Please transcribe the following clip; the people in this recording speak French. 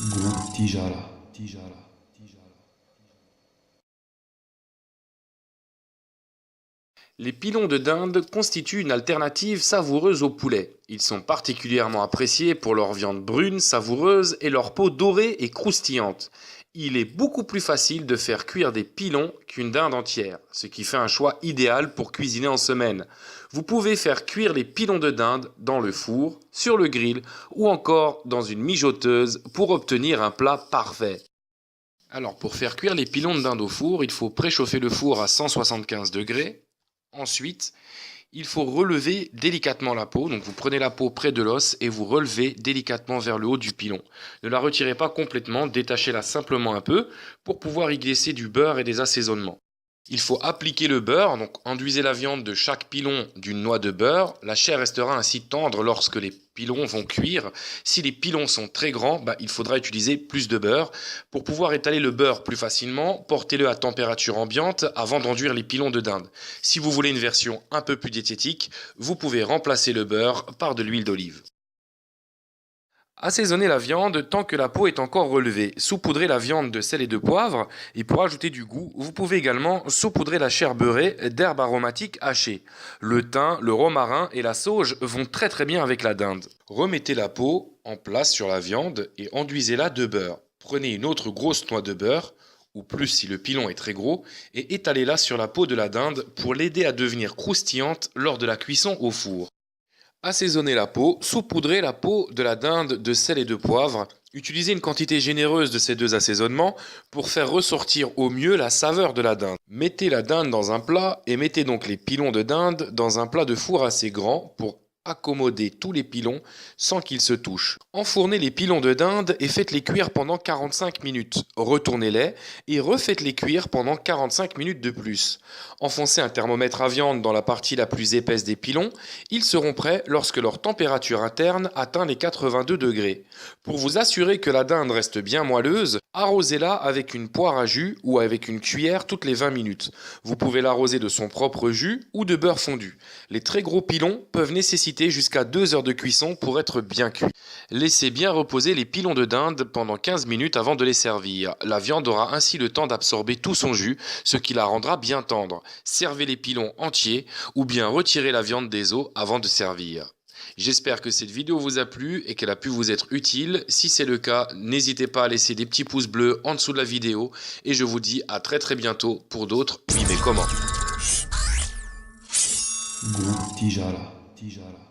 Groupe Tijara. Tijara. Les pilons de dinde constituent une alternative savoureuse au poulet. Ils sont particulièrement appréciés pour leur viande brune, savoureuse et leur peau dorée et croustillante. Il est beaucoup plus facile de faire cuire des pilons qu'une dinde entière, ce qui fait un choix idéal pour cuisiner en semaine. Vous pouvez faire cuire les pilons de dinde dans le four, sur le grill ou encore dans une mijoteuse pour obtenir un plat parfait. Alors pour faire cuire les pilons de dinde au four, il faut préchauffer le four à 175 degrés. Ensuite, il faut relever délicatement la peau. Donc vous prenez la peau près de l'os et vous relevez délicatement vers le haut du pilon. Ne la retirez pas complètement, détachez-la simplement un peu pour pouvoir y glisser du beurre et des assaisonnements. Il faut appliquer le beurre, donc enduisez la viande de chaque pilon d'une noix de beurre. La chair restera ainsi tendre lorsque les pilons vont cuire. Si les pilons sont très grands, il faudra utiliser plus de beurre. Pour pouvoir étaler le beurre plus facilement, portez-le à température ambiante avant d'enduire les pilons de dinde. Si vous voulez une version un peu plus diététique, vous pouvez remplacer le beurre par de l'huile d'olive. Assaisonnez la viande tant que la peau est encore relevée. Saupoudrez la viande de sel et de poivre et pour ajouter du goût, vous pouvez également saupoudrer la chair beurrée d'herbes aromatiques hachées. Le thym, le romarin et la sauge vont très bien avec la dinde. Remettez la peau en place sur la viande et enduisez-la de beurre. Prenez une autre grosse noix de beurre, ou plus si le pilon est très gros, et étalez-la sur la peau de la dinde pour l'aider à devenir croustillante lors de la cuisson au four. Assaisonnez la peau, saupoudrez la peau de la dinde de sel et de poivre. Utilisez une quantité généreuse de ces deux assaisonnements pour faire ressortir au mieux la saveur de la dinde. Mettez la dinde dans un plat et mettez donc les pilons de dinde dans un plat de four assez grand pour accommoder tous les pilons sans qu'ils se touchent. Enfournez les pilons de dinde et faites-les cuire pendant 45 minutes. Retournez-les et refaites-les cuire pendant 45 minutes de plus. Enfoncez un thermomètre à viande dans la partie la plus épaisse des pilons. Ils seront prêts lorsque leur température interne atteint les 82 degrés. Pour vous assurer que la dinde reste bien moelleuse, arrosez-la avec une poire à jus ou avec une cuillère toutes les 20 minutes. Vous pouvez l'arroser de son propre jus ou de beurre fondu. Les très gros pilons peuvent nécessiter jusqu'à 2 heures de cuisson pour être bien cuits. Laissez bien reposer les pilons de dinde pendant 15 minutes avant de les servir. La viande aura ainsi le temps d'absorber tout son jus, ce qui la rendra bien tendre. Servez les pilons entiers ou bien retirez la viande des os avant de servir. J'espère que cette vidéo vous a plu et qu'elle a pu vous être utile. Si c'est le cas, n'hésitez pas à laisser des petits pouces bleus en dessous de la vidéo et je vous dis à très bientôt pour d'autres Oui mais comment. Groupe Tijara. Tijara.